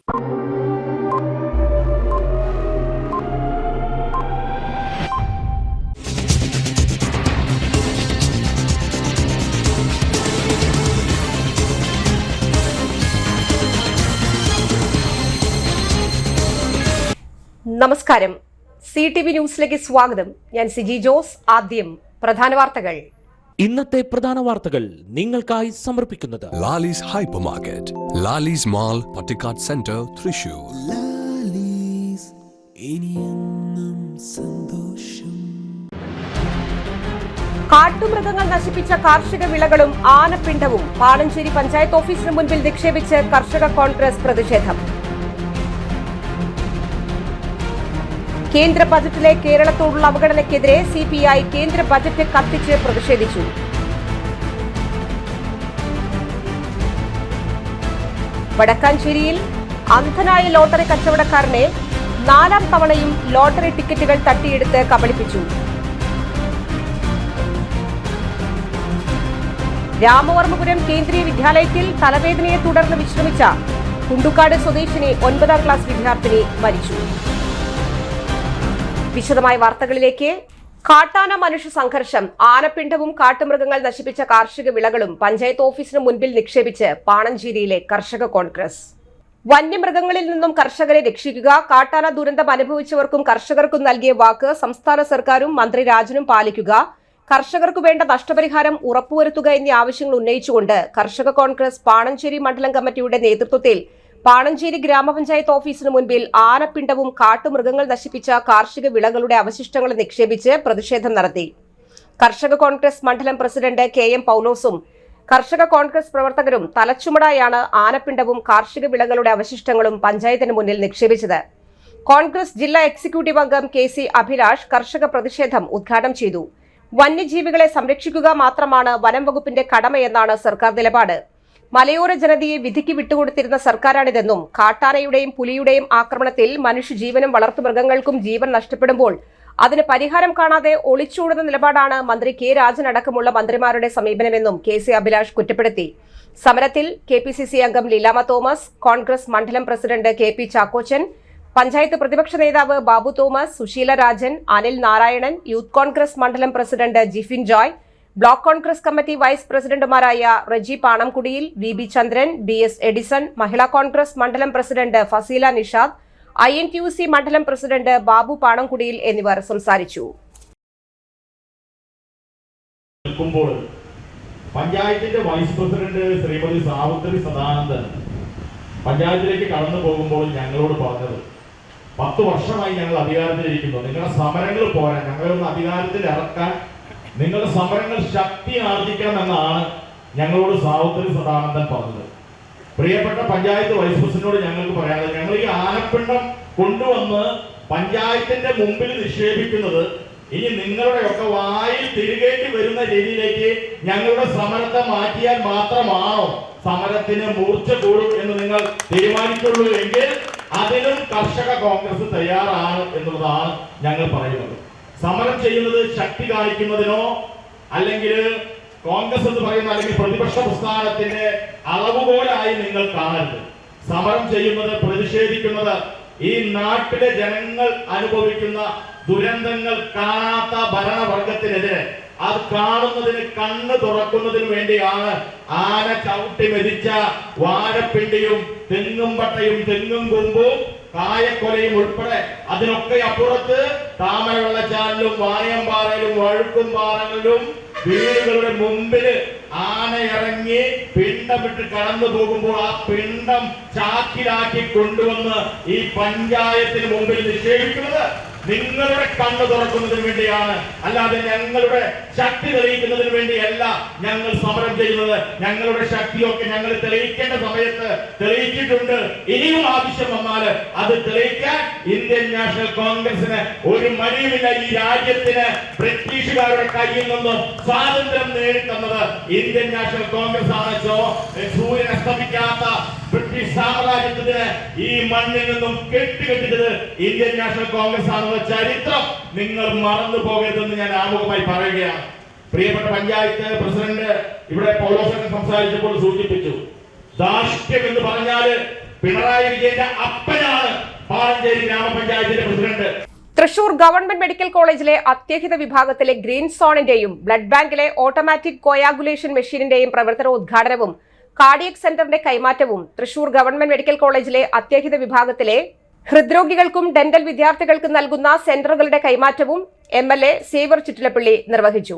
നമസ്കാരം. CTV ന്യൂസിലേക്ക് സ്വാഗതം. ഞാൻ സിജി ജോസ്. ആദ്യം പ്രധാന വാർത്തകൾ. ഇന്നത്തെ പ്രധാന വാർത്തകൾ നിങ്ങൾക്കായി സമർപ്പിക്കുന്നത് Lalee's hypermarket, Lalee's mall, Pattikkad centre, Thrissur. കാട്ടുമൃഗങ്ങൾ നശിപ്പിച്ച കാർഷിക വിളകളും ആനപ്പിണ്ടവും പാണഞ്ചേരി പഞ്ചായത്ത് ഓഫീസിന് മുൻപിൽ നിക്ഷേപിച്ച് കർഷക കോൺഗ്രസ് പ്രതിഷേധം. കേന്ദ്ര ബജറ്റിലെ കേരളത്തോടുള്ള അവഗണനയ്ക്കെതിരെ CPI കേന്ദ്ര ബജറ്റ് കത്തിച്ച് പ്രതിഷേധിച്ചു. വടക്കാഞ്ചേരിയിൽ അന്ധനായ ലോട്ടറി കച്ചവടക്കാരനെ 4ാം തവണയും ലോട്ടറി ടിക്കറ്റുകൾ തട്ടിയെടുത്ത് കബളിപ്പിച്ചു. രാമവർമ്മപുരം കേന്ദ്രീയ വിദ്യാലയത്തിൽ തലവേദനയെ തുടർന്ന് വിശ്രമിച്ച കുണ്ടുക്കാട് സ്വദേശിനി 9ാം ക്ലാസ് വിദ്യാർത്ഥിനി മരിച്ചു. വിശദമായ വാർത്തകളിലേക്ക്. കാട്ടാന മനുഷ്യ സംഘർഷം, ആനപ്പിണ്ടവും കാട്ടുമൃഗങ്ങൾ നശിപ്പിച്ച കാർഷിക വിളകളും പഞ്ചായത്ത് ഓഫീസിന് മുൻപിൽ നിക്ഷേപിച്ച് പാണഞ്ചേരിയിലെ കർഷക കോൺഗ്രസ്. വന്യമൃഗങ്ങളിൽ നിന്നും കർഷകരെ രക്ഷിക്കുക, കാട്ടാന ദുരന്തം അനുഭവിച്ചവർക്കും കർഷകർക്കും നൽകിയ വാക്ക് സംസ്ഥാന സർക്കാരും മന്ത്രി രാജനും പാലിക്കുക, കർഷകർക്ക് വേണ്ട നഷ്ടപരിഹാരം ഉറപ്പുവരുത്തുക എന്നീ ആവശ്യങ്ങൾ ഉന്നയിച്ചുകൊണ്ട് കർഷക കോൺഗ്രസ് പാണഞ്ചേരി മണ്ഡലം കമ്മിറ്റിയുടെ നേതൃത്വത്തിൽ പാണഞ്ചേരി ഗ്രാമപഞ്ചായത്ത് ഓഫീസിന് മുൻപിൽ ആനപ്പിണ്ടവും കാട്ടുമൃഗങ്ങൾ നശിപ്പിച്ച കാർഷിക വിളകളുടെ അവശിഷ്ടങ്ങൾ നിക്ഷേപിച്ച് പ്രതിഷേധം നടത്തി. കർഷക കോൺഗ്രസ് മണ്ഡലം പ്രസിഡന്റ് KM പൗലോസും കർഷക കോൺഗ്രസ് പ്രവർത്തകരും തലച്ചുമടായാണ് ആനപ്പിണ്ടവും കാർഷിക വിളകളുടെ അവശിഷ്ടങ്ങളും പഞ്ചായത്തിന് മുന്നിൽ നിക്ഷേപിച്ചത്. കോൺഗ്രസ് ജില്ലാ എക്സിക്യൂട്ടീവ് അംഗം KC അഭിലാഷ് കർഷക പ്രതിഷേധം ഉദ്ഘാടനം ചെയ്തു. വന്യജീവികളെ സംരക്ഷിക്കുക മാത്രമാണ് വനം വകുപ്പിന്റെ കടമയെന്നാണ് സർക്കാർ നിലപാട്. മലയോര ജനതയെ വിധിക്ക് വിട്ടുകൊടുത്തിരുന്ന സർക്കാരാണിതെന്നും കാട്ടാനയുടെയും പുലിയുടെയും ആക്രമണത്തിൽ മനുഷ്യജീവനും വളർത്തുമൃഗങ്ങൾക്കും ജീവൻ നഷ്ടപ്പെടുമ്പോൾ അതിന് പരിഹാരം കാണാതെ ഒളിച്ചോടുന്ന നിലപാടാണ് മന്ത്രി K രാജൻ അടക്കമുള്ള മന്ത്രിമാരുടെ സമീപനമെന്നും KC അഭിലാഷ് കുറ്റപ്പെടുത്തി. സമരത്തിൽ KPCC അംഗം ലീലാമ തോമസ്, കോൺഗ്രസ് മണ്ഡലം പ്രസിഡന്റ് KP ചാക്കോച്ചൻ, പഞ്ചായത്ത് പ്രതിപക്ഷ നേതാവ് ബാബു തോമസ്, സുശീല രാജൻ, അനിൽ നാരായണൻ, യൂത്ത് കോൺഗ്രസ് മണ്ഡലം president Jifin Joy, block Congress committee vice പ്രസിഡന്റുമാരായ Reji Panamkudiyil, VB Chandran, BS Edison, Mahila Congress മണ്ഡലം പ്രസിഡന്റ് ഫസീല നിഷാദ്, INTUC മണ്ഡലം പ്രസിഡന്റ് ബാബു പാണംകുടിയിൽ എന്നിവർ സംസാരിച്ചു. പഞ്ചായത്തിന്റെ വൈസ് പ്രസിഡന്റ് ശ്രീമതി സാവിത്രി സദാനന്ദൻ പഞ്ചായത്തിലേക്ക് കടന്നു പോകുമ്പോൾ ഞങ്ങളോട് പറഞ്ഞത്, 10 വർഷമായി ഞങ്ങൾ അധികാരത്തിലിരിക്കുന്നു, നിങ്ങളുടെ സമരങ്ങൾ പോരാ, ഞങ്ങളൊന്ന് അധികാരത്തിൽ ഇറക്കാൻ നിങ്ങളുടെ സമരങ്ങൾ ശക്തി ആർജിക്കണമെന്നാണ് ഞങ്ങളോട് സാവിത്രി സദാനന്ദൻ പറഞ്ഞത്. പ്രിയപ്പെട്ട പഞ്ചായത്ത് വൈസ് പ്രസിഡന്റിനോട് ഞങ്ങൾക്ക് പറയാനുള്ളത്, ഞങ്ങൾ ഈ ആനപ്പിണ്ടം കൊണ്ടുവന്ന് പഞ്ചായത്തിന്റെ മുമ്പിൽ നിക്ഷേപിക്കുന്നത് ഇനി നിങ്ങളുടെയൊക്കെ വായിൽ തിരികേണ്ടി വരുന്ന രീതിയിലേക്ക് ഞങ്ങളുടെ സമരത്തെ മാറ്റിയാൽ മാത്രമാണോ സമരത്തിന് മൂർച്ച കൂടും എന്ന് നിങ്ങൾ തീരുമാനിച്ചുള്ളൂ എങ്കിൽ അതിനും കർഷക കോൺഗ്രസ് തയ്യാറാണ് എന്നുള്ളതാണ് ഞങ്ങൾ പറയുന്നത്. സമരം ചെയ്യുന്നത് ശക്തി കാണിക്കുന്നതിനോ അല്ലെങ്കിൽ കോൺഗ്രസ് എന്ന് പറയുന്ന അല്ലെങ്കിൽ പ്രതിപക്ഷ പ്രസ്ഥാനത്തിന്റെ അളവുകോലായി നിങ്ങൾ കാണരുത്. സമരം ചെയ്യുന്നത്, പ്രതിഷേധിക്കുന്നത് ഈ നാട്ടിലെ ജനങ്ങൾ അനുഭവിക്കുന്ന ദുരന്തങ്ങൾ കാണാത്ത ഭരണവർഗത്തിനെതിരെ അത് കാണുന്നതിന് കണ്ണ് തുറക്കുന്നതിന് വേണ്ടിയാണ് ആന ചവിട്ടി മെതിച്ച വാഴപ്പിണ്ടിയും തെങ്ങുംപട്ടയും തെങ്ങും കൊമ്പും കായക്കൊലയും ഉൾപ്പെടെ അതിനൊക്കെ അപ്പുറത്ത് താമരവെള്ളച്ചാലിലും വാണിയമ്പാറയിലും വഴുക്കുംപാറകളിലും വീടുകളുടെ മുമ്പിൽ ആന ഇറങ്ങി പിണ്ടമിട്ട് കടന്നു പോകുമ്പോൾ ആ പിണ്ടം ചാക്കിലാക്കി കൊണ്ടുവന്ന് ഈ പഞ്ചായത്തിന് മുമ്പിൽ നിക്ഷേപിക്കുന്നത് നിങ്ങളുടെ കണ്ണ് തുറക്കുന്നതിന് വേണ്ടിയാണ്, അല്ലാതെ ഞങ്ങളുടെ ശക്തി തെളിയിക്കുന്നതിന് വേണ്ടിയല്ല ഞങ്ങൾ സമരം ചെയ്യുന്നത്. ഞങ്ങളുടെ ശക്തിയൊക്കെ ഞങ്ങൾ തെളിയിക്കേണ്ട സമയത്ത് തെളിയിച്ചിട്ടുണ്ട്. ഇനിയും ആവശ്യം വന്നാൽ അത് തെളിയിക്കാൻ ഇന്ത്യൻ നാഷണൽ കോൺഗ്രസിന് ഒരു മടിയുമില്ല. ഈ രാജ്യത്തിന് ബ്രിട്ടീഷുകാരുടെ കയ്യിൽ നിന്നും സ്വാതന്ത്ര്യം നേടിത്തന്നത് ഇന്ത്യൻ നാഷണൽ കോൺഗ്രസ് ആണ്. സൂര്യൻ അസ്തമിക്കാത്ത ബ്രിട്ടീഷ് സാമ്രാജ്യത്തിന് ഈ മണ്ണിൽ നിന്നും കെട്ടുകെട്ടിച്ചത് ഇന്ത്യൻ നാഷണൽ കോൺഗ്രസ് ആണെന്ന ചരിത്രം നിങ്ങൾ മറന്നു പോകരുതെന്ന് ഞാൻ ആമുഖമായി പറയുകയാണ്. പ്രിയപ്പെട്ട പഞ്ചായത്ത് പ്രസിഡന്റ് ഇവിടെ പൗലോസൻ സംസാരിച്ചപ്പോൾ സൂചിപ്പിച്ചു, ധാർഷ്ട്യം എന്ന് പറഞ്ഞാൽ പിണറായി വിജയന്റെ അപ്പനാണ് പാളഞ്ചേരി ഗ്രാമപഞ്ചായത്തിന്റെ പ്രസിഡന്റ്. തൃശൂർ ഗവൺമെന്റ് മെഡിക്കൽ കോളേജിലെ അത്യാഹിത വിഭാഗത്തിലെ ഗ്രീൻ സോണിന്റെയും ബ്ലഡ് ബാങ്കിലെ ഓട്ടോമാറ്റിക് കോയാഗുലേഷൻ മെഷീനിന്റെയും പ്രവർത്തനോദ്ഘാടനവും കാർഡിയക് സെന്ററിന്റെ കൈമാറ്റവും തൃശൂർ ഗവൺമെന്റ് മെഡിക്കൽ കോളേജിലെ അത്യാഹിത വിഭാഗത്തിലെ ഹൃദ്രോഗികൾക്കും ഡെന്റൽ വിദ്യാർത്ഥികൾക്കും നൽകുന്ന സെന്ററുകളുടെ കൈമാറ്റവും MLA സേവർ ചുറ്റിലപ്പള്ളി നിർവഹിച്ചു.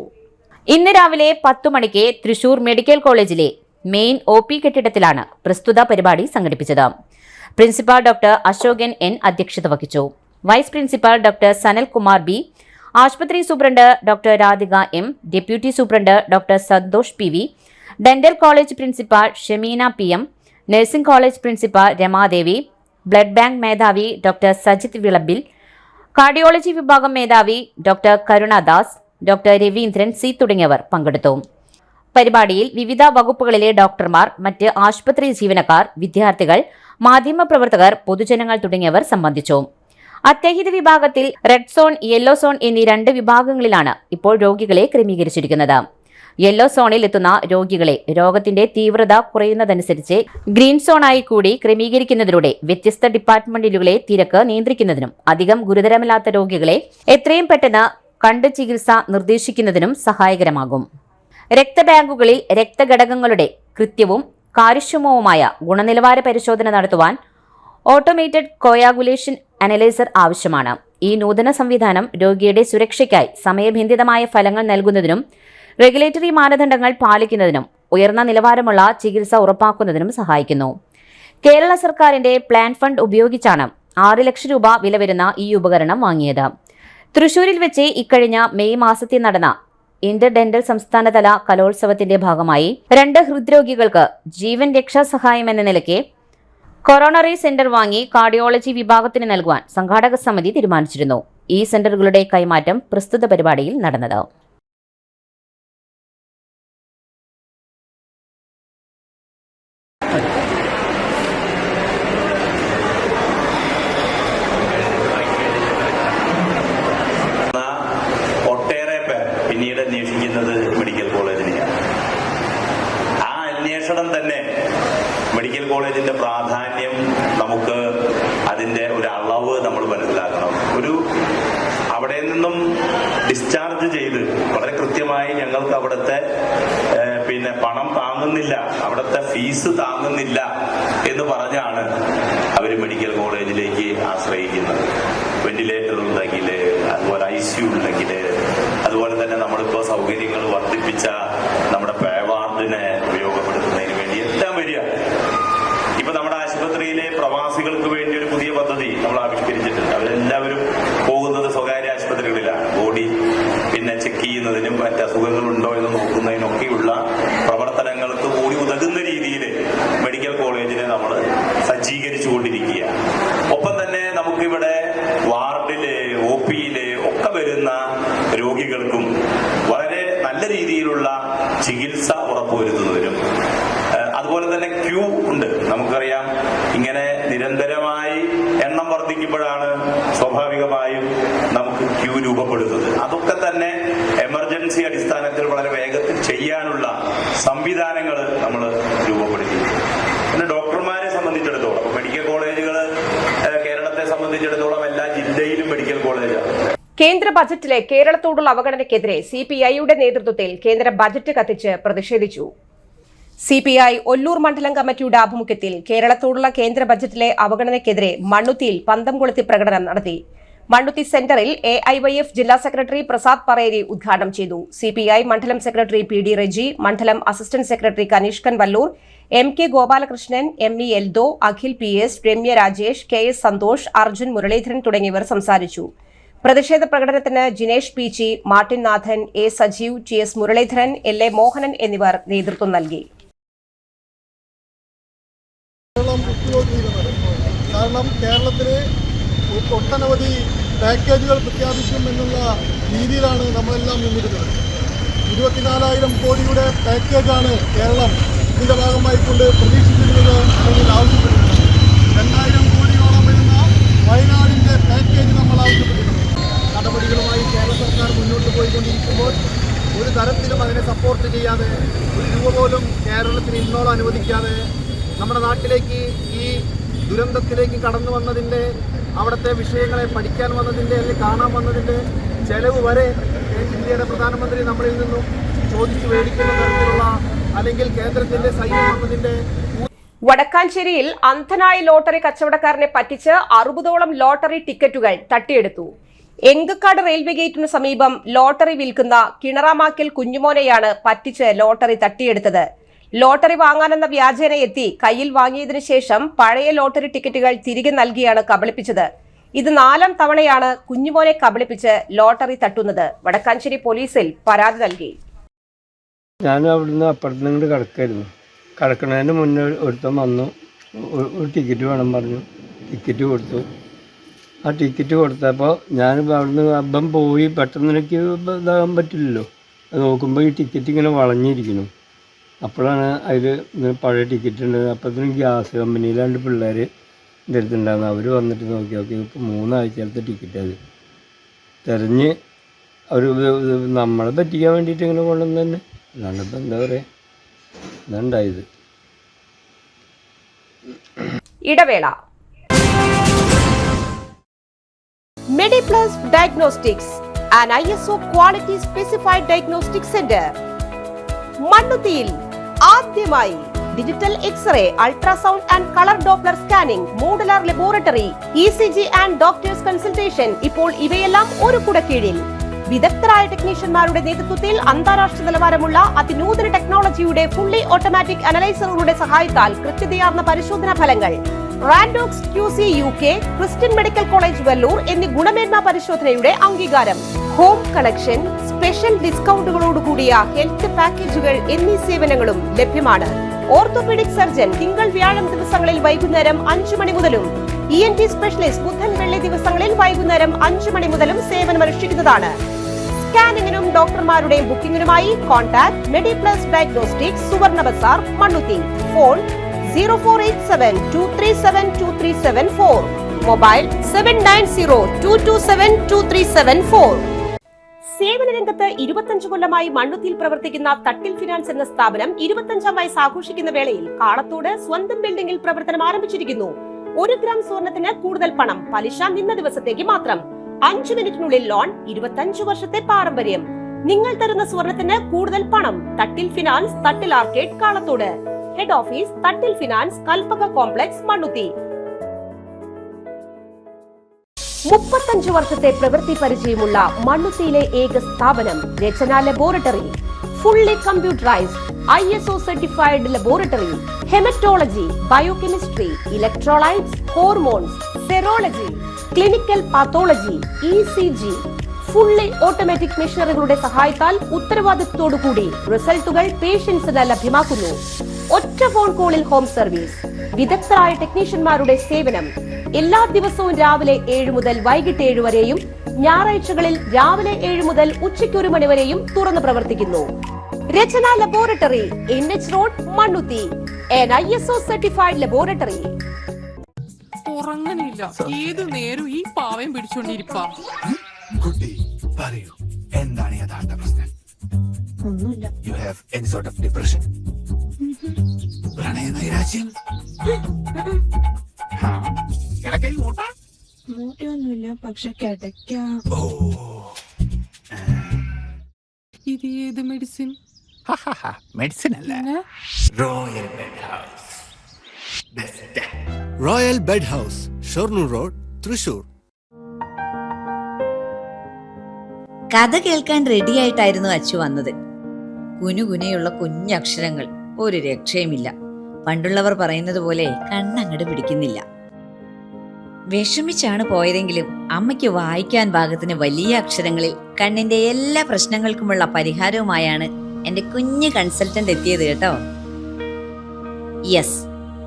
ഇന്ന് രാവിലെ 10 മണിക്ക് തൃശൂർ മെഡിക്കൽ കോളേജിലെ മെയിൻ OP കെട്ടിടത്തിലാണ് പ്രസ്തുത പരിപാടി സംഘടിപ്പിച്ചത്. പ്രിൻസിപ്പാൾ ഡോക്ടർ അശോകൻ N അധ്യക്ഷത വഹിച്ചു. Vice principal doctor Sanalkumar B, ആശുപത്രി superintendent doctor Radhika M, deputy superintendent doctor Santhosh PV, dental college principal Shameena PM, nursing college principal Ramadevi, blood bank മേധാവി ഡോക്ടർ സജിത് വിളമ്പിൽ, കാർഡിയോളജി വിഭാഗം മേധാവി doctor Karunadas, doctor Raveendran C തുടങ്ങിയവർ പങ്കെടുത്തു. പരിപാടിയിൽ വിവിധ വകുപ്പുകളിലെ ഡോക്ടർമാർ, മറ്റ് ആശുപത്രി ജീവനക്കാർ, വിദ്യാർത്ഥികൾ, മാധ്യമപ്രവർത്തകർ, പൊതുജനങ്ങൾ തുടങ്ങിയവർ സംബന്ധിച്ചു. അത്യാഹിത വിഭാഗത്തിൽ റെഡ് സോൺ, യെല്ലോ സോൺ എന്നീ 2 വിഭാഗങ്ങളിലാണ് ഇപ്പോൾ രോഗികളെ ക്രമീകരിച്ചിരിക്കുന്നത്. യെല്ലോ സോണിൽ എത്തുന്ന രോഗികളെ രോഗത്തിന്റെ തീവ്രത കുറയുന്നതനുസരിച്ച് ഗ്രീൻ സോണായി കൂടി ക്രമീകരിക്കുന്നതിലൂടെ വ്യത്യസ്ത ഡിപ്പാർട്ട്മെന്റുകളെ തിരക്ക് നിയന്ത്രിക്കുന്നതിനും അധികം ഗുരുതരമല്ലാത്ത രോഗികളെ എത്രയും പെട്ടെന്ന് കണ്ട് ചികിത്സ നിർദ്ദേശിക്കുന്നതിനും സഹായകരമാകും. രക്തബാങ്കുകളിൽ രക്തഘടകങ്ങളുടെ കൃത്യവും കാര്യക്ഷമവുമായ ഗുണനിലവാര പരിശോധന നടത്തുവാൻ ഓട്ടോമേറ്റഡ് കോയാഗുലേഷൻ അനലൈസർ ആവശ്യമാണ്. ഈ നൂതന സംവിധാനം രോഗിയുടെ സുരക്ഷയ്ക്കായി സമയബന്ധിതമായ ഫലങ്ങൾ നൽകുന്നതിനും റെഗുലേറ്ററി മാനദണ്ഡങ്ങൾ പാലിക്കുന്നതിനും ഉയർന്ന നിലവാരമുള്ള ചികിത്സ ഉറപ്പാക്കുന്നതിനും സഹായിക്കുന്നു. കേരള സർക്കാരിന്റെ പ്ലാൻ ഫണ്ട് ഉപയോഗിച്ചാണ് 6 ലക്ഷം രൂപ വില വരുന്ന ഈ ഉപകരണം വാങ്ങിയത്. തൃശൂരിൽ വെച്ച് ഇക്കഴിഞ്ഞ മെയ് മാസത്തിൽ നടന്ന ഇന്റർ ഡെന്റൽ സംസ്ഥാനതല കലോത്സവത്തിന്റെ ഭാഗമായി 2 ഹൃദ്രോഗികൾക്ക് ജീവൻ രക്ഷാ സഹായം എന്ന നിലയ്ക്ക് കൊറോണറി സെന്റർ വാങ്ങി കാർഡിയോളജി വിഭാഗത്തിന് നൽകുവാൻ സംഘാടക സമിതി തീരുമാനിച്ചിരുന്നു. ഈ സെന്ററുകളുടെ കൈമാറ്റം പ്രസ്തുത പരിപാടിയിൽ നടന്നത്. ഒട്ടേറെ പേർ പിന്നീട് അന്വേഷിക്കുന്നത് മെഡിക്കൽ കോളേജിനെയാണ്. ആ അന്വേഷണം തന്നെ മെഡിക്കൽ കോളേജിന്റെ പ്രാധാന്യം നമുക്ക് അതിന്റെ ഒരു അളവ് നമ്മൾ മനസ്സിലാക്കണം. അവിടെ നിന്നും ഡിസ്ചാർജ് ചെയ്ത് വളരെ കൃത്യമായി ഞങ്ങൾക്ക് അവിടുത്തെ പണം താങ്ങുന്നില്ല, അവിടുത്തെ ഫീസ് താങ്ങുന്നില്ല എന്ന് പറഞ്ഞാണ് അവർ മെഡിക്കൽ കോളേജിലേക്ക് ആശ്രയിക്കുന്നത്. വെന്റിലേറ്റർ ഉണ്ടെങ്കിൽ, അതുപോലെ ICU ഉണ്ടെങ്കിൽ, അതുപോലെ തന്നെ നമ്മളിപ്പോ സൗകര്യങ്ങൾ വർദ്ധിപ്പിച്ച നമ്മുടെ വാർഡിനെ ഉപയോഗപ്പെടുത്തുന്നതിന് വേണ്ടി എല്ലാം വരിക. ഇപ്പൊ നമ്മുടെ ആശുപത്രിയിലെ പ്രവാസികൾക്ക് വേണ്ടി ഒരു പുതിയ പദ്ധതി നമ്മൾ ആവിഷ്കരിച്ചിട്ടുണ്ട്. അവരെല്ലാവരും പോകുന്നത് സ്വകാര്യ ആശുപത്രികളിലാണ്. ബോഡി ചെക്ക് ചെയ്യുന്നതിനും മറ്റ് അസുഖങ്ങളുണ്ടോ എന്ന് നോക്കുന്നതിനൊക്കെയുള്ള പ്രവർത്തനങ്ങൾക്ക് കൂടി ഉതകുന്ന രീതിയിൽ മെഡിക്കൽ കോളേജിനെ നമ്മൾ സജ്ജീകരിച്ചുകൊണ്ടിരിക്കുക. ഒപ്പം തന്നെ നമുക്കിവിടെ വാർഡില്, OPയില് ഒക്കെ വരുന്ന രോഗികൾക്കും വളരെ നല്ല രീതിയിലുള്ള ചികിത്സ ഉറപ്പുവരുത്തുന്നതിനും, അതുപോലെ തന്നെ ക്യൂ ഉണ്ട്. നമുക്കറിയാം, ഇങ്ങനെ നിരന്തരമായി എണ്ണം വർദ്ധിക്കുമ്പോഴാണ് സ്വാഭാവികമായും നമുക്ക് ക്യൂ രൂപപ്പെടുന്നത്. അതൊക്കെ തന്നെ എമർജൻസി അടിസ്ഥാനത്തിൽ വളരെ വേഗത്തിൽ ചെയ്യാനുള്ള സംവിധാനങ്ങൾ നമ്മൾ രൂപപ്പെടുത്തി. പിന്നെ ഡോക്ടർമാരെ സംബന്ധിച്ചിടത്തോളം മെഡിക്കൽ കോളേജുകൾ കേരളത്തെ സംബന്ധിച്ചിടത്തോളം എല്ലാ ജില്ലയിലും മെഡിക്കൽ കോളേജാണ്. കേന്ദ്ര ബജറ്റിലെ കേരളത്തോടുള്ള അവഗണനയ്ക്കെതിരെ CPIയുടെ നേതൃത്വത്തിൽ കേന്ദ്ര ബജറ്റ് കത്തിച്ച് പ്രതിഷേധിച്ചു. CPI ഒല്ലൂർ മണ്ഡലം കമ്മിറ്റിയുടെ ആഭിമുഖ്യത്തിൽ കേരളത്തോടുള്ള കേന്ദ്ര ബജറ്റിലെ അവഗണനയ്ക്കെതിരെ മണ്ണുത്തിയിൽ പന്തം കൊളുത്തി പ്രകടനം നടത്തി. മണ്ണുത്തി സെന്ററിൽ AIYF ജില്ലാ സെക്രട്ടറി പ്രസാദ് പറേരി ഉദ്ഘാടനം ചെയ്തു. CPI മണ്ഡലം സെക്രട്ടറി PD റെജി, മണ്ഡലം assistant secretary Kanishkan Valloor, MK Gopalakrishnan, ME Eldho, Akhil PS, Ramya Rajesh, KS Santhosh, Arjun Muraleedharan തുടങ്ങിയവർ സംസാരിച്ചു. പ്രതിഷേധ പ്രകടനത്തിന് Jinesh PC, Martin Nathan, A Sajeev, TS Muraleedharan, LA Mohanan എന്നിവർ നേതൃത്വം നൽകി. കാരണം കേരളത്തിന് ഒട്ടനവധി പാക്കേജുകൾ പ്രഖ്യാപിക്കും എന്നുള്ള രീതിയിലാണ് നമ്മളെല്ലാം നിന്നിരുന്നത്. 24,000 കോടിയുടെ പാക്കേജാണ് കേരളം ഇതിൻ്റെ ഭാഗമായിക്കൊണ്ട് പ്രതീക്ഷിച്ചിരുന്നത് അല്ലെങ്കിൽ ആവശ്യപ്പെട്ടിരുന്നത്. 2,000 കോടിയോളം വരുന്ന വയനാടിൻ്റെ പാക്കേജ് നമ്മൾ ആവശ്യപ്പെട്ടിരുന്നു. നടപടികളുമായി കേരള സർക്കാർ മുന്നോട്ട് പോയിക്കൊണ്ടിരിക്കുമ്പോൾ ഒരു തരത്തിലും അതിനെ സപ്പോർട്ട് ചെയ്യാതെ, ഒരു രൂപ പോലും കേരളത്തിന് ഇന്നോളം അനുവദിക്കാതെ നമ്മുടെ നാട്ടിലേക്ക് ഈ ദുരന്തത്തിലേക്ക് കടന്നു വന്നതിൻ്റെ, അവിടുത്തെ വിഷയങ്ങളെ പഠിക്കാൻ വന്നതിൻ്റെ അല്ലെങ്കിൽ കാണാൻ വന്നതിൻ്റെ ചെലവ് വരെ ഇന്ത്യയുടെ പ്രധാനമന്ത്രി നമ്മളിൽ നിന്നും ചോദിച്ചു മേടിക്കുന്ന തരത്തിലുള്ള അല്ലെങ്കിൽ കേന്ദ്രത്തിൻ്റെ സൈന്യം വന്നതിൻ്റെ. വടക്കാഞ്ചേരിയിൽ അന്ധനായ ലോട്ടറി കച്ചവടക്കാരനെ പറ്റിച്ച് 60ഓളം ലോട്ടറി ടിക്കറ്റുകൾ തട്ടിയെടുത്തു. എങ്കക്കാട് റെയിൽവേ ഗേറ്റിനു സമീപം ലോട്ടറി വിൽക്കുന്ന കിണറാമാക്കൽ കുഞ്ഞുമോനെയാണ് പറ്റിച്ച് ലോട്ടറി തട്ടിയെടുത്തത്. ലോട്ടറി വാങ്ങാനെന്ന വ്യാജേന എത്തി കയ്യിൽ വാങ്ങിയതിനു ശേഷം പഴയ ലോട്ടറി ടിക്കറ്റുകൾ തിരികെ നൽകിയാണ് കബളിപ്പിച്ചത്. ഇത് 4ാം തവണയാണ് കുഞ്ഞുമോനെ കബളിപ്പിച്ച് ലോട്ടറി തട്ടുന്നത്. വടക്കാഞ്ചേരി പോലീസിൽ പരാതി നൽകി. ഞാൻ അവിടുന്ന് അപ്പുറത്തുനിന്ന് കിടക്കായിരുന്നു. കിടക്കുന്നതിന് മുന്നേ ഒരുത്തം വന്നു, ഒരു ടിക്കറ്റ് വേണം പറഞ്ഞു. ടിക്കറ്റ് കൊടുത്തു. ആ ടിക്കറ്റ് കൊടുത്തപ്പോൾ ഞാൻ അവിടുന്ന് അപ്പം പോയി പെട്ടെന്ന് എനിക്ക് ഇതാകാൻ പറ്റില്ലല്ലോ. അത് നോക്കുമ്പോൾ ഈ ടിക്കറ്റ് ഇങ്ങനെ വളഞ്ഞിരിക്കുന്നു. അപ്പോഴാണ് അതിൽ ഇങ്ങനെ പഴയ ടിക്കറ്റ് ഉണ്ട്. അപ്പോഴത്തേനും ഗ്യാസ് കമ്പനിയിലാണ്ട് പിള്ളേർ ഇതെടുത്തുണ്ടായിരുന്നു. അവർ വന്നിട്ട് നോക്കി ഇപ്പോൾ 3 ആഴ്ചത്തെ ടിക്കറ്റ് അത് തിരഞ്ഞ് അവർ നമ്മളെ പറ്റിക്കാൻ വേണ്ടിയിട്ട് ഇങ്ങനെ കൊണ്ടുവന്ന് തന്നെ. അല്ലാണ്ട് ഇപ്പം എന്താ പറയുക, ഇതുണ്ടായത്. ഇടവേള. Mediplus diagnostics, an ISO quality specified diagnostic center. മണ്ണുത്തിയിൽ ആദ്യമായി digital x-ray, ultrasound and colour Doppler scanning, modular laboratory, ECG and doctors consultation. ഇപ്പോൾ ഇവയെല്ലാം ഒരു കുടക്കീഴിൽ. വിദഗ്ധരായ ടെക്നീഷ്യന്മാരുടെ നേതൃത്വത്തിൽ അന്താരാഷ്ട്ര നിലവാരമുള്ള അതിനൂതന ടെക്നോളജിയുടെ ഫുള്ളി ഓട്ടോമാറ്റിക് അനലൈസറുകളുടെ സഹായത്താൽ കൃത്യതയാർന്ന പരിശോധനാ ഫലങ്ങൾ. റാൻഡോക്സ് QC UK, Christian medical college Vellore എന്നീ ഗുണമേന്മ പരിശോധനയുടെ അംഗീകാരം. ഹോം കളക്ഷൻ, സ്പെഷ്യൽ ഡിസ്കൗണ്ടുകളോടുകൂടിയ ഹെൽത്ത് പാക്കേജുകൾ എന്നീ സേവനങ്ങളും ലഭ്യമാണ്. ഓർത്തോപീഡിക് സർജൻ തിങ്കൾ വ്യാഴം ദിവസങ്ങളിൽ വൈകുന്നേരം 5 മണി മുതലും ENT സ്പെഷ്യലിസ്റ്റ് ബുധൻ വെള്ളി ദിവസങ്ങളിൽ വൈകുന്നേരം 5 മണി മുതലും സേവനമനുഷ്ഠിക്കുന്നതാണ്. സ്കാനിങ്ങിനും ഡോക്ടർമാരുടെയും ബുക്കിംഗിനുമായി കോൺടാക്ട് മെഡിപ്ലസ് ഡയഗ്നോസ്റ്റിക്സ്, സുവർണ ബസാർ, മണ്ണുത്തി. Phone 0487237237 mobile 7902272374. സേവന രംഗത്ത് 25 കൊല്ലമായി മണ്ണുത്തിയിൽ പ്രവർത്തിക്കുന്ന തട്ടിൽ ഫിനാൻസ് എന്ന സ്ഥാപനം 25ാം വയസ്സ് ആഘോഷിക്കുന്ന വേളയിൽ കാളത്തോട് സ്വന്തം ബിൽഡിംഗിൽ പ്രവർത്തനം ആരംഭിച്ചിരിക്കുന്നു. 1 ഗ്രാം സ്വർണത്തിന് കൂടുതൽ പണം, പലിശ നിന്ന ദിവസത്തേക്ക് മാത്രം. 5 മിനിറ്റിനുള്ളിൽ ലോൺ, 25 വർഷത്തെ പാരമ്പര്യം. നിങ്ങൾ തരുന്ന സ്വർണത്തിന് കൂടുതൽ പണം. Thattil finance, Thattil arcade, Kalathode. Head office Thattil finance, Kalpaka complex, Mannuthy. 35 വർഷത്തെ പ്രവൃത്തി പരിചയമുള്ള മണ്ണുത്തിയിലെ ഏക സ്ഥാപനം Rachana laboratory. Fully computerised ISO certified laboratory. Haematology, biochemistry, electrolytes, hormones, serology, clinical pathology, ECG. Fully automatic മെഷീനറികളുടെ സഹായത്താൽ ഉത്തരവാദിത്വത്തോടുകൂടി റിസൾട്ടുകൾ പേഷ്യൻസിന് ലഭ്യമാക്കുന്നു. ഒറ്റ ഫോൺ കോളിൽ ഹോം സർവീസ്. വിദഗ്ധരായ ടെക്നീഷ്യന്മാരുടെ സേവനം. എല്ലാ ദിവസവും രാവിലെ 7 മുതൽ വൈകിട്ട് 7 വരെയും ഞായറാഴ്ചകളിൽ രാവിലെ 7 മുതൽ ഉച്ചയ്ക്ക് 1 മണി വരെയും തുറന്നു പ്രവർത്തിക്കുന്നു. Rachana laboratory, NH road, Mannuthy. an ISO certified laboratory. ഉറങ്ങണില്ല, ഏതു നേരം ഈ പാവം പിടിച്ചോണ്ടിരിപ്പാ. കുട്ടി പറയൂ, എന്താണ് യഥാർത്ഥ പ്രശ്നം? ഒന്നുമില്ല. You have any sort of depression? പ്രണയ നൈരാശ്യം? കിടക്കയിൽ മൂട്ട? മൂട്ടയൊന്നുമില്ല, പക്ഷെ കിടക്കാം. ഇത് ഏത് മെഡിസിൻ? മെഡിസിൻ അല്ല, royal bed house. Royal bed house, Shoranur road, Thrissur. കഥ കേൾക്കാൻ റെഡിയായിട്ടായിരുന്നു അച്ചു വന്നത്. കുനുകുനയുള്ള കുഞ്ഞക്ഷരങ്ങൾ, ഒരു രക്ഷയുമില്ല. പണ്ടുള്ളവർ പറയുന്നത് പോലെ കണ്ണങ്ങട് പിടിക്കുന്നില്ല. വിഷമിച്ചാണ് പോയതെങ്കിലും അമ്മയ്ക്ക് വായിക്കാൻ പാകത്തിന് വലിയ അക്ഷരങ്ങളിൽ കണ്ണിന്റെ എല്ലാ പ്രശ്നങ്ങൾക്കുമുള്ള പരിഹാരവുമായാണ് എന്റെ കുഞ്ഞ് കൺസൾട്ടന്റ് എത്തിയത് കേട്ടോ. യെസ്,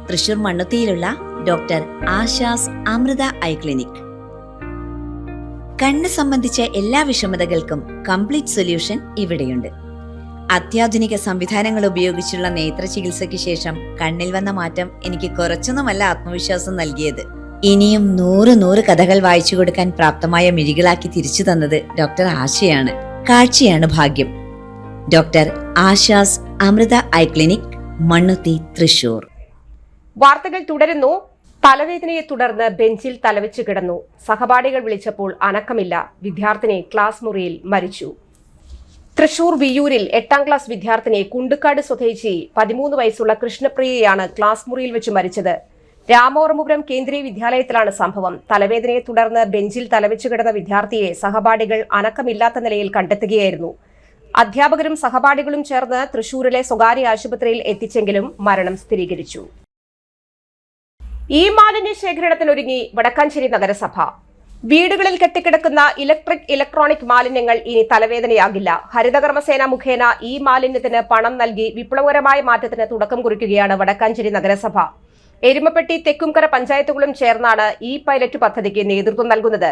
തൃശൂർ മണ്ണുത്തിയിലുള്ള doctor Asha's Amrita eye clinic. കണ്ണ് സംബന്ധിച്ച എല്ലാ വിഷമതകൾക്കും കംപ്ലീറ്റ് സൊല്യൂഷൻ ഇവിടെയുണ്ട്. അത്യാധുനിക സംവിധാനങ്ങൾ ഉപയോഗിച്ചുള്ള നേത്ര ചികിത്സയ്ക്ക് ശേഷം കണ്ണിൽ വന്ന മാറ്റം എനിക്ക് കുറച്ചൊന്നുമല്ല ആത്മവിശ്വാസം നൽകിയത്. ഇനിയും 100 കഥകൾ വായിച്ചു കൊടുക്കാൻ പ്രാപ്തമായ മിഴികളാക്കി തിരിച്ചു തന്നത് ഡോക്ടർ ആശയാണ്. കാഴ്ചയാണ് ഭാഗ്യം. Doctor Asha's Amrita eye clinic, Mannuthy, Thrissur. വാർത്തകൾ തുടരുന്നു. തലവേദനയെ തുടർന്ന് ബെഞ്ചിൽ തലവെച്ച് കിടന്നു. സഹപാഠികൾ വിളിച്ചപ്പോൾ അനക്കമില്ല. വിദ്യാർത്ഥിനി ക്ലാസ് മുറിയിൽ മരിച്ചു. തൃശൂർ വിയ്യൂരിൽ 8ാം ക്ലാസ് വിദ്യാർത്ഥിനി കുണ്ടുക്കാട് സ്വദേശി 13 വയസ്സുള്ള കൃഷ്ണപ്രിയയാണ് ക്ലാസ് മുറിയിൽ വെച്ച് മരിച്ചത്. രാമവർമ്മപുരം കേന്ദ്രീയ വിദ്യാലയത്തിലാണ് സംഭവം. തലവേദനയെ തുടർന്ന് ബെഞ്ചിൽ തലവെച്ച് കിടന്ന വിദ്യാർത്ഥിയെ സഹപാഠികൾ അനക്കമില്ലാത്ത നിലയിൽ കണ്ടെത്തുകയായിരുന്നു. അധ്യാപകരും സഹപാഠികളും ചേർന്ന് തൃശൂരിലെ സ്വകാര്യ ആശുപത്രിയിൽ എത്തിച്ചെങ്കിലും മരണം സ്ഥിരീകരിച്ചു. ഈ മാലിന്യ ശേഖരണത്തിനൊരുങ്ങി വടക്കാഞ്ചേരി നഗരസഭ. വീടുകളിൽ കെട്ടിക്കിടക്കുന്ന ഇലക്ട്രോണിക് മാലിന്യങ്ങൾ ഇനി തലവേദനയാകില്ല. ഹരിതകർമ്മസേന മുഖേന ഈ മാലിന്യത്തിന് പണം നൽകി വിപ്ലവകരമായ മാറ്റത്തിന് തുടക്കം കുറിക്കുകയാണ് വടക്കാഞ്ചേരി നഗരസഭ. എരുമപ്പെട്ടി തെക്കുംകര പഞ്ചായത്തുകളും ചേർന്നാണ് ഈ പൈലറ്റ് പദ്ധതിക്ക് നേതൃത്വം നൽകുന്നത്.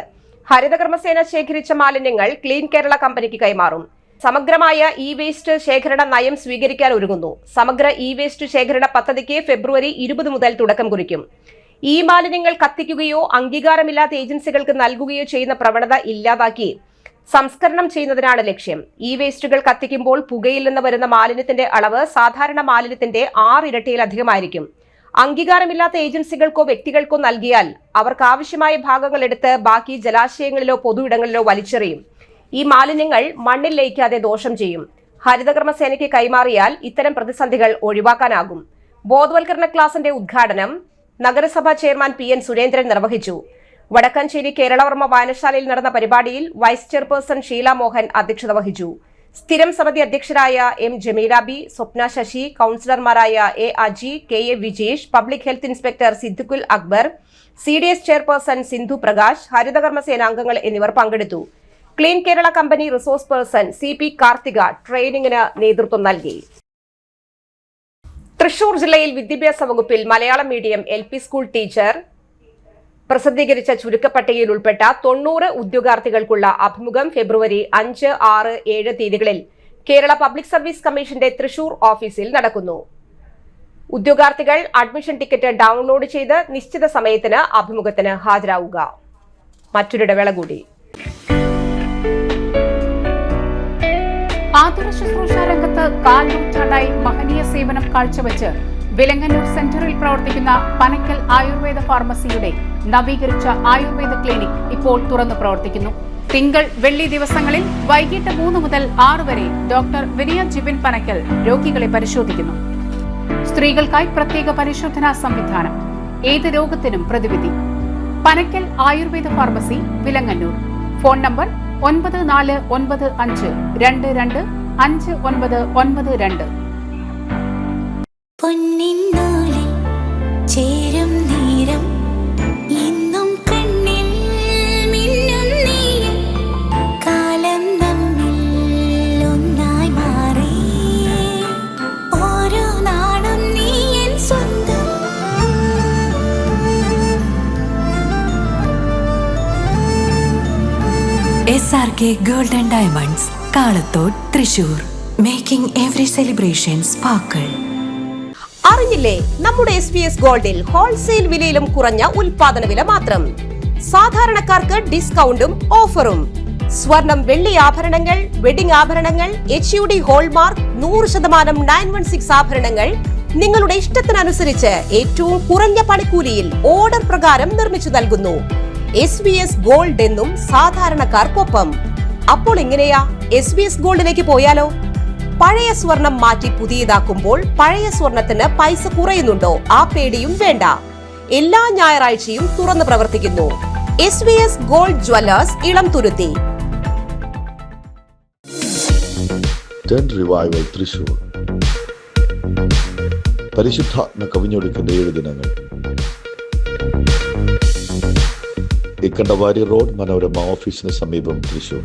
ഹരിതകർമ്മസേന ശേഖരിച്ച മാലിന്യങ്ങൾ ക്ലീൻ കേരള കമ്പനിക്ക് കൈമാറും. സമഗ്രമായ ഇ വേസ്റ്റ് ശേഖരണ നയം സ്വീകരിക്കാൻ ഒരുങ്ങുന്നു. സമഗ്ര ഇ വേസ്റ്റ് ശേഖരണ പദ്ധതിക്ക് ഫെബ്രുവരി 20 മുതൽ തുടക്കം കുറിക്കും. ഈ മാലിന്യങ്ങൾ കത്തിക്കുകയോ അംഗീകാരമില്ലാത്ത ഏജൻസികൾക്ക് നൽകുകയോ ചെയ്യുന്ന പ്രവണത ഇല്ലാതാക്കി സംസ്കരണം ചെയ്യുന്നതിനാണ് ലക്ഷ്യം. ഈ വേസ്റ്റുകൾ കത്തിക്കുമ്പോൾ പുകയിൽ നിന്ന് വരുന്ന മാലിന്യത്തിന്റെ അളവ് സാധാരണ മാലിന്യത്തിന്റെ 6 ഇരട്ടിയിലധികമായിരിക്കും. അംഗീകാരമില്ലാത്ത ഏജൻസികൾക്കോ വ്യക്തികൾക്കോ നൽകിയാൽ അവർക്ക് ആവശ്യമായ ഭാഗങ്ങൾ എടുത്ത് ബാക്കി ജലാശയങ്ങളിലോ പൊതുയിടങ്ങളിലോ വലിച്ചെറിയും. ഈ മാലിന്യങ്ങൾ മണ്ണിൽ ലയിക്കാതെ ദോഷം ചെയ്യും. ഹരിതകർമ്മസേനയ്ക്ക് കൈമാറിയാൽ ഇത്തരം പ്രതിസന്ധികൾ ഒഴിവാക്കാനാകും. ബോധവൽക്കരണ ക്ലാസിന്റെ ഉദ്ഘാടനം നഗരസഭാ ചെയർമാൻ PN സുരേന്ദ്രൻ നിർവഹിച്ചു. വടക്കാഞ്ചേരി കേരളവർമ്മ വായനശാലയിൽ നടന്ന പരിപാടിയിൽ വൈസ് ചെയർപേഴ്സൺ ഷീല മോഹൻ അധ്യക്ഷത വഹിച്ചു. സ്ഥിരം സമിതി അധ്യക്ഷരായ M ജമീലാബി, സ്വപ്ന ശശി, കൌൺസിലർമാരായ A Aji, KA Vijesh, public health inspector Siddiqul Akbar, CDS chairperson Sindhu Prakash, ഹരിതകർമ്മസേന അംഗങ്ങൾ എന്നിവർ പങ്കെടുത്തു. Clean Kerala company resource person CP Karthika ട്രെയിനിങ്ങിന് നേതൃത്വം നൽകി. തൃശൂർ ജില്ലയിൽ വിദ്യാഭ്യാസ വകുപ്പിൽ Malayalam medium LP school teacher പ്രസിദ്ധീകരിച്ച ചുരുക്കപ്പട്ടികയിൽ ഉൾപ്പെട്ട 90 ഉദ്യോഗാർത്ഥികൾക്കുള്ള അഭിമുഖം ഫെബ്രുവരി 5, 6, 7 തീയതികളിൽ കേരള പബ്ലിക് സർവീസ് കമ്മീഷന്റെ തൃശൂർ ഓഫീസിൽ നടക്കുന്നു. ഉദ്യോഗാർത്ഥികൾ അഡ്മിഷൻ ടിക്കറ്റ് ഡൗൺലോഡ് ചെയ്ത് നിശ്ചിത സമയത്തിന് അഭിമുഖത്തിന് ഹാജരാവുക. മറ്റൊരിടവേള കൂടി. ആതുര ശുശ്രൂഷ രംഗത്ത് 4 നൂറ്റാണ്ടായി മഹനീയ സേവനം കാഴ്ചവെച്ച് വിലങ്ങന്നൂർ സെന്ററിൽ പ്രവർത്തിക്കുന്ന പനക്കൽ ആയുർവേദ ഫാർമസിയുടെ നവീകരിച്ച ആയുർവേദ ക്ലിനിക് ഇപ്പോൾ തുറന്നു പ്രവർത്തിക്കുന്നു. തിങ്കൾ, വെള്ളി ദിവസങ്ങളിൽ വൈകിട്ട് 3 മുതൽ 6 വരെ ഡോക്ടർ വിനയ ജിബിൻ പനക്കൽ രോഗികളെ പരിശോധിക്കുന്നു. സ്ത്രീകൾക്കായി പ്രത്യേക പരിശോധനാ സംവിധാനം. ഏത് രോഗത്തിനും പ്രതിവിധി. Panakkal Ayurveda pharmacy, Vilangannur. Phone number 9495225992. ചേരും നേരം ഇന്നും കണ്ണിൽ മിന്നും നീയും കാലം നമ്മിൽ ഒന്നായി മാറി ഓരോ നാടും നീ എൻ സ്വന്തം. SRK Gold and Diamonds, Kalathode, Thrissur. Making every celebration sparkle. അറിഞ്ഞില്ലേ, നമ്മുടെ SBS ഗോൾഡിൽ ഹോൾസെയിൽ വിലയിലും കുറഞ്ഞ ഉൽപാദന വില മാത്രം. സാധാരണക്കാർക്ക് ഡിസ്കൗണ്ടും ഓഫറും. സ്വർണം, വെള്ളി ആഭരണങ്ങൾ, വെഡിംഗ് ആഭരണങ്ങൾ, HUD ഹോൾമാർക്ക് 100% 916 ആഭരണങ്ങൾ നിങ്ങളുടെ ഇഷ്ടത്തിനനുസരിച്ച് ഏറ്റവും കുറഞ്ഞ പണിക്കൂലിയിൽ ഓർഡർ പ്രകാരം നിർമ്മിച്ചു നൽകുന്നു. SBS ഗോൾഡ് എന്നും സാധാരണക്കാർക്കൊപ്പം. അപ്പോൾ എങ്ങനെയാ SBS ഗോൾഡിലേക്ക് പോയാലോ? പഴയ സ്വർണം മാറ്റി പുതിയതാക്കുമ്പോൾ പഴയ സ്വർണത്തിന് പൈസ കുറയുന്നുണ്ടോ? ആ പേടിയും വേണ്ട. എല്ലാ ഞായറാഴ്ചയും തുറന്നു പ്രവർത്തിക്കുന്നു. SBS gold Jewellers, Elamthuruthy. Revival Thrissur. പരിശുദ്ധാത്മ കവിഞ്ഞൊടുക്കുന്ന 7 ദിനങ്ങൾ. ഇക്കണ്ടവാരി റോഡ്, മനോരമ ഓഫീസിന് സമീപം, തൃശൂർ.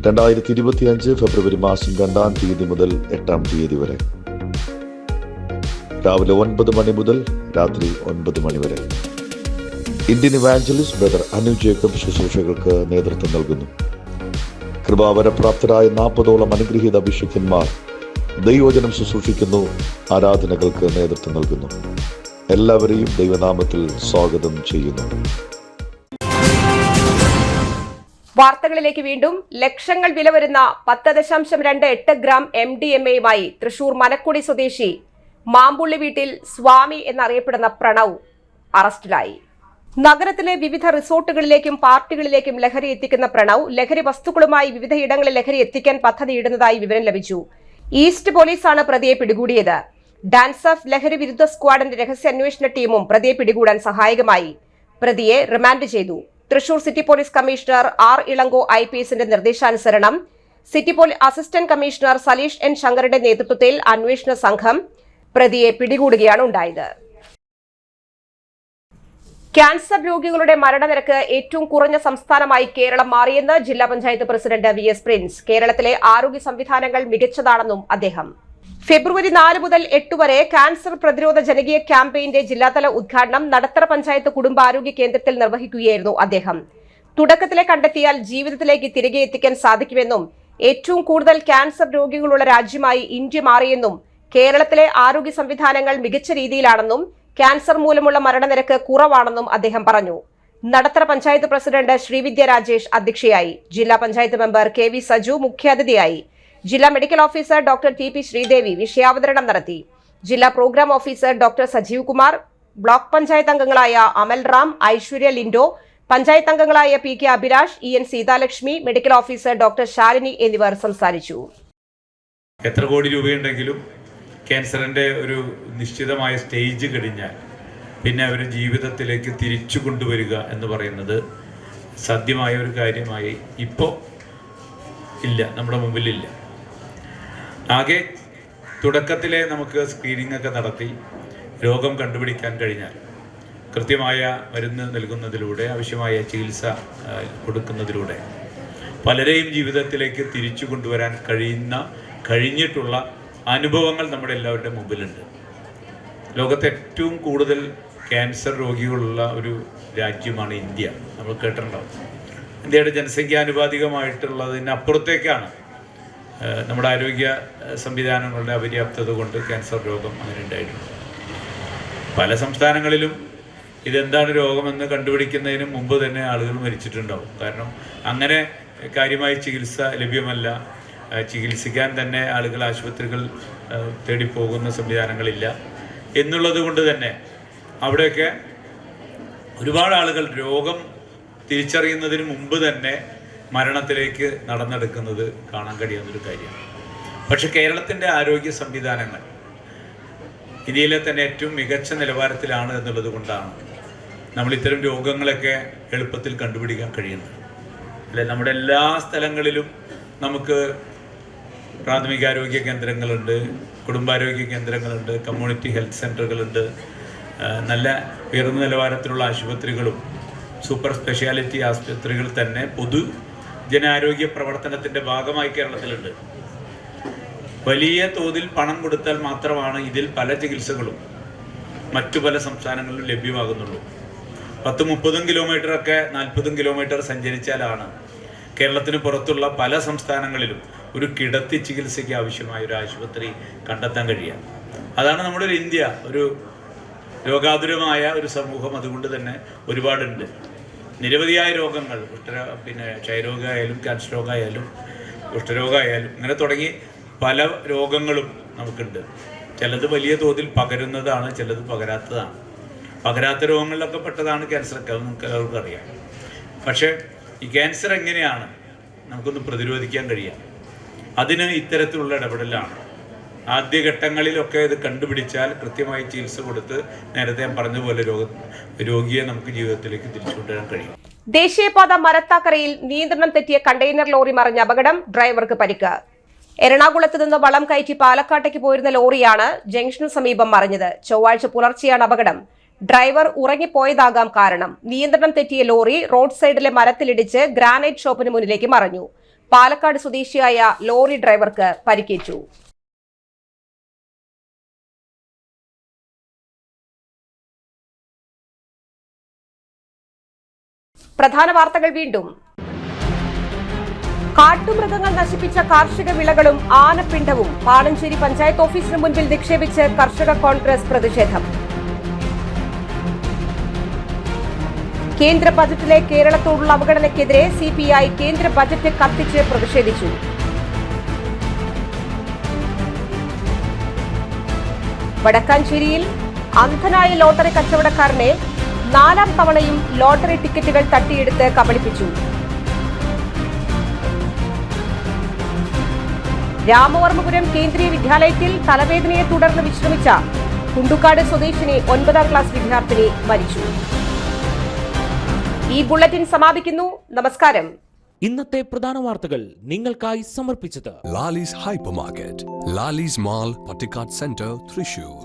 2025 ഫെബ്രുവരി മാസം 2-ാം തീയതി മുതൽ 8-ാം തീയതി വരെ രാവിലെ 9 മണി മുതൽ രാത്രി 9 മണി വരെ. Indian evangelist brother Anu Jacob ശുശ്രൂഷകൾക്ക് നേതൃത്വം നൽകുന്നു. കൃപാവരപ്രാപ്തരായ 40ഓളം അനുഗ്രഹീത അഭിഷിക്തന്മാർ ദൈവവചനം ശുശ്രൂഷിക്കുന്നു, ആരാധനകൾക്ക് നേതൃത്വം നൽകുന്നു. എല്ലാവരെയും ദൈവനാമത്തിൽ സ്വാഗതം ചെയ്യുന്നു. വാർത്തകളിലേക്ക് വീണ്ടും. ലക്ഷങ്ങൾ വില വരുന്ന 10.28 ഗ്രാം MDMA-യുമായി തൃശൂർ മനക്കുടി സ്വദേശി മാമ്പുള്ളി വീട്ടിൽ സ്വാമി എന്നറിയപ്പെടുന്ന പ്രണവ് അറസ്റ്റിലായി. നഗരത്തിലെ വിവിധ റിസോർട്ടുകളിലേക്കും പാർട്ടികളിലേക്കും ലഹരി എത്തിക്കുന്ന പ്രണവ് ലഹരി വസ്തുക്കളുമായി വിവിധയിടങ്ങളിൽ ലഹരി എത്തിക്കാൻ പദ്ധതിയിടുന്നതായി വിവരം ലഭിച്ചു. ഈസ്റ്റ് പോലീസാണ് പ്രതിയെ പിടികൂടിയത്. ഡാൻസ് ഓഫ് ലഹരി വിരുദ്ധ സ്ക്വാഡിന്റെ രഹസ്യാന്വേഷണ ടീമും പ്രതിയെ പിടികൂടാൻ സഹായകമായി. പ്രതിയെ റിമാൻഡ് ചെയ്തു. Thrissur city police commissioner R Elango IPSന്റെ നിർദ്ദേശാനുസരണം city police assistant commissioner Saleesh N ശങ്കറിന്റെ നേതൃത്വത്തിൽ അന്വേഷണ സംഘം പ്രതിയെ പിടികൂടുകയാണ് ഉണ്ടായത്. ക്യാൻസർ രോഗികളുടെ മരണനിരക്ക് ഏറ്റവും കുറഞ്ഞ സംസ്ഥാനമായി കേരളം മാറിയെന്ന് ജില്ലാ പഞ്ചായത്ത് പ്രസിഡന്റ് VS പ്രിൻസ്. കേരളത്തിലെ ആരോഗ്യ സംവിധാനങ്ങൾ മികച്ചതാണെന്നും അദ്ദേഹം. ഫെബ്രുവരി 4 മുതൽ 8 വരെ ക്യാൻസർ പ്രതിരോധ ജനകീയ ക്യാമ്പയിന്റെ ജില്ലാതല ഉദ്ഘാടനം നടത്തറ പഞ്ചായത്ത് കുടുംബാരോഗ്യ കേന്ദ്രത്തിൽ നിർവഹിക്കുകയായിരുന്നു അദ്ദേഹം. തുടക്കത്തിലെ കണ്ടെത്തിയാൽ ജീവിതത്തിലേക്ക് തിരികെ എത്തിക്കാൻ സാധിക്കുമെന്നും ഏറ്റവും കൂടുതൽ ക്യാൻസർ രോഗികളുള്ള രാജ്യമായി ഇന്ത്യ മാറിയെന്നും കേരളത്തിലെ ആരോഗ്യ സംവിധാനങ്ങൾ മികച്ച രീതിയിലാണെന്നും ക്യാൻസർ മൂലമുള്ള മരണനിരക്ക് കുറവാണെന്നും അദ്ദേഹം പറഞ്ഞു. നടത്തറ പഞ്ചായത്ത് പ്രസിഡന്റ് ശ്രീവിദ്യ രാജേഷ് അധ്യക്ഷയായി. ജില്ലാ പഞ്ചായത്ത് മെമ്പർ KV സജു മുഖ്യാതിഥിയായി. ജില്ലാ medical officer doctor TP Sreedevi വിഷയാവതരണം നടത്തി. ജില്ലാ programme officer doctor Sajeev Kumar, block panchayat അംഗങ്ങളായ അമൽ റാം, ഐശ്വര്യ ലിൻഡോ, പഞ്ചായത്ത് അംഗങ്ങളായ PK Abhilash, EN Seethalakshmi, medical officer doctor Shalini എന്നിവർ സംസാരിച്ചു. എത്ര കോടി രൂപയുണ്ടെങ്കിലും ക്യാൻസറിൻ്റെ ഒരു നിശ്ചിതമായ സ്റ്റേജ് കഴിഞ്ഞാൽ പിന്നെ അവർ ജീവിതത്തിലേക്ക് തിരിച്ചു കൊണ്ടുവരിക എന്ന് പറയുന്നത് സാധ്യമായ ഒരു കാര്യമായി ഇപ്പോൾ ഇല്ല, നമ്മുടെ മുമ്പിലില്ല. ആകെ തുടക്കത്തിലെ നമുക്ക് സ്ക്രീനിങ് ഒക്കെ നടത്തി രോഗം കണ്ടുപിടിക്കാൻ കഴിഞ്ഞാൽ കൃത്യമായ മരുന്ന് നൽകുന്നതിലൂടെ ആവശ്യമായ ചികിത്സ കൊടുക്കുന്നതിലൂടെ പലരെയും ജീവിതത്തിലേക്ക് തിരിച്ചു കൊണ്ടുവരാൻ കഴിഞ്ഞിട്ടുള്ള അനുഭവങ്ങൾ നമ്മുടെ എല്ലാവരുടെ മുമ്പിലുണ്ട്. ലോകത്തെ ഏറ്റവും കൂടുതൽ ക്യാൻസർ രോഗികളുള്ള ഒരു രാജ്യമാണ് ഇന്ത്യ. നമ്മൾ കേട്ടിട്ടുണ്ടാവും. ഇന്ത്യയുടെ ജനസംഖ്യാനുപാതികമായിട്ടുള്ളതിനപ്പുറത്തേക്കാണ് നമ്മുടെ ആരോഗ്യ സംവിധാനങ്ങളുടെ അപര്യാപ്തത കൊണ്ട് ക്യാൻസർ രോഗം അങ്ങനെ ഉണ്ടായിട്ടുണ്ട്. പല സംസ്ഥാനങ്ങളിലും ഇതെന്താണ് രോഗമെന്ന് കണ്ടുപിടിക്കുന്നതിന് മുമ്പ് തന്നെ ആളുകൾ മരിച്ചിട്ടുണ്ടാവും. കാരണം അങ്ങനെ കാര്യമായ ചികിത്സ ലഭ്യമല്ല. ചികിത്സിക്കാൻ തന്നെ ആളുകൾ ആശുപത്രികൾ തേടിപ്പോകുന്ന സംവിധാനങ്ങളില്ല എന്നുള്ളത് കൊണ്ട് തന്നെ അവിടെയൊക്കെ ഒരുപാട് ആളുകൾ രോഗം തിരിച്ചറിയുന്നതിന് മുമ്പ് തന്നെ മരണത്തിലേക്ക് നടന്നെടുക്കുന്നത് കാണാൻ കഴിയുന്നൊരു കാര്യമാണ്. പക്ഷെ കേരളത്തിൻ്റെ ആരോഗ്യ സംവിധാനങ്ങൾ ഇന്ത്യയിലെ തന്നെ ഏറ്റവും മികച്ച നിലവാരത്തിലാണ് എന്നുള്ളത് കൊണ്ടാണ് നമ്മൾ ഇത്തരം രോഗങ്ങളൊക്കെ എളുപ്പത്തിൽ കണ്ടുപിടിക്കാൻ കഴിയുന്നത്. അല്ലെ, നമ്മുടെ എല്ലാ സ്ഥലങ്ങളിലും നമുക്ക് പ്രാഥമികാരോഗ്യ കേന്ദ്രങ്ങളുണ്ട്, കുടുംബാരോഗ്യ കേന്ദ്രങ്ങളുണ്ട്, കമ്മ്യൂണിറ്റി ഹെൽത്ത് സെൻ്ററുകളുണ്ട്, നല്ല ഉയർന്ന നിലവാരത്തിലുള്ള ആശുപത്രികളും സൂപ്പർ സ്പെഷ്യാലിറ്റി ആശുപത്രികൾ തന്നെ പൊതു ജനാരോഗ്യ പ്രവർത്തനത്തിൻ്റെ ഭാഗമായി കേരളത്തിലുണ്ട്. വലിയ തോതിൽ പണം കൊടുത്താൽ മാത്രമാണ് ഇതിൽ പല ചികിത്സകളും മറ്റു പല സംസ്ഥാനങ്ങളിലും ലഭ്യമാകുന്നുള്ളൂ. 10-30 കിലോമീറ്ററൊക്കെ 40 കിലോമീറ്റർ സഞ്ചരിച്ചാലാണ് കേരളത്തിന് പുറത്തുള്ള പല സംസ്ഥാനങ്ങളിലും ഒരു കിടത്തി ചികിത്സയ്ക്ക് ആവശ്യമായ ഒരു ആശുപത്രി കണ്ടെത്താൻ കഴിയുക. അതാണ് നമ്മുടെ ഒരു ഇന്ത്യ, ഒരു രോഗാതുരമായ ഒരു സമൂഹം. അതുകൊണ്ട് തന്നെ ഒരുപാടുണ്ട് നിരവധിയായ രോഗങ്ങൾ, ക്ഷയരോഗമായാലും ക്യാൻസർ രോഗമായാലും കുഷ്ഠരോഗമായാലും ഇങ്ങനെ തുടങ്ങി പല രോഗങ്ങളും നമുക്കുണ്ട്. ചിലത് വലിയ തോതിൽ പകരുന്നതാണ്, ചിലത് പകരാത്തതാണ്. പകരാത്ത രോഗങ്ങളിലൊക്കെ പെട്ടതാണ് ക്യാൻസറൊക്കെ, അത് നമുക്ക് എല്ലാവർക്കും അറിയാം. പക്ഷേ ഈ ക്യാൻസർ എങ്ങനെയാണ് നമുക്കൊന്ന് പ്രതിരോധിക്കാൻ കഴിയുക? അതിന് ഇത്തരത്തിലുള്ള ഇടപെടലാണ്. ആദ്യഘട്ടങ്ങളിലൊക്കെ ഇത് കണ്ടുപിടിച്ചാൽ കൃത്യമായി ചികിത്സ കൊടുത്ത് നേരത്തെ ഞാൻ പറഞ്ഞതുപോലെ രോഗിയെ നമുക്ക് ജീവിതത്തിലേക്ക് തിരിച്ചുകൊണ്ടുവരാൻ കഴിയും. ദേശീയപാത മരത്താക്കരയിൽ നിയന്ത്രണം തെറ്റിയ കണ്ടെയ്നർ ലോറി മറിഞ്ഞ അപകടം, ഡ്രൈവർക്ക് പരിക്ക്. എറണാകുളത്ത് നിന്ന് വളം കയറ്റി പാലക്കാട്ടേക്ക് പോയിരുന്ന ലോറിയാണ് ജംഗ്ഷനു സമീപം മറിഞ്ഞത്. ചൊവ്വാഴ്ച പുലർച്ചെയാണ് അപകടം. ഡ്രൈവർ ഉറങ്ങിപ്പോയതാകാം കാരണം. നിയന്ത്രണം തെറ്റിയ ലോറി റോഡ് സൈഡിലെ മരത്തിലിടിച്ച് ഗ്രാനൈറ്റ് ഷോപ്പിന് മുന്നിലേക്ക് മറിഞ്ഞു. പാലക്കാട് സ്വദേശിയായ ലോറി ഡ്രൈവർക്ക് പരിക്കേറ്റു. പ്രധാന വാർത്തകൾ വീണ്ടും. കാട്ടുമൃഗങ്ങൾ നശിപ്പിച്ച കാർഷിക വിളകളും ആനപ്പിണ്ടവും പാണഞ്ചേരി പഞ്ചായത്ത് ഓഫീസിന് മുൻപിൽ നിക്ഷേപിച്ച് കർഷക കോൺഗ്രസ് പ്രതിഷേധം. കേന്ദ്ര ബജറ്റിലെ കേരളത്തോടുള്ള അവഗണനയ്ക്കെതിരെ CPI കേന്ദ്ര ബജറ്റ് കത്തിച്ച് പ്രതിഷേധിച്ചു. വടക്കാഞ്ചേരിയിൽ അന്ധനായ ലോട്ടറി കച്ചവടക്കാരനെ 4ാം തവണയും ലോട്ടറി ടിക്കറ്റുകൾ തട്ടിയെടുത്ത് കബളിപ്പിച്ചു. രാമവർമ്മപുരം കേന്ദ്രീയ വിദ്യാലയത്തിൽ തലവേദനയെ തുടർന്ന് വിശ്രമിച്ച കുണ്ടുക്കാട് സ്വദേശിനി 9ാം ക്ലാസ് വിദ്യാർത്ഥിനി മരിച്ചു. ഈ ബുള്ളറ്റിൻ സമാപിക്കുന്നു. നമസ്കാരം. ഇന്നത്തെ പ്രധാന വാർത്തകൾ നിങ്ങൾക്കായി സമർപ്പിച്ചത് Lalees hypermarket, Lalee's mall, Pattikkad centre, Thrissur.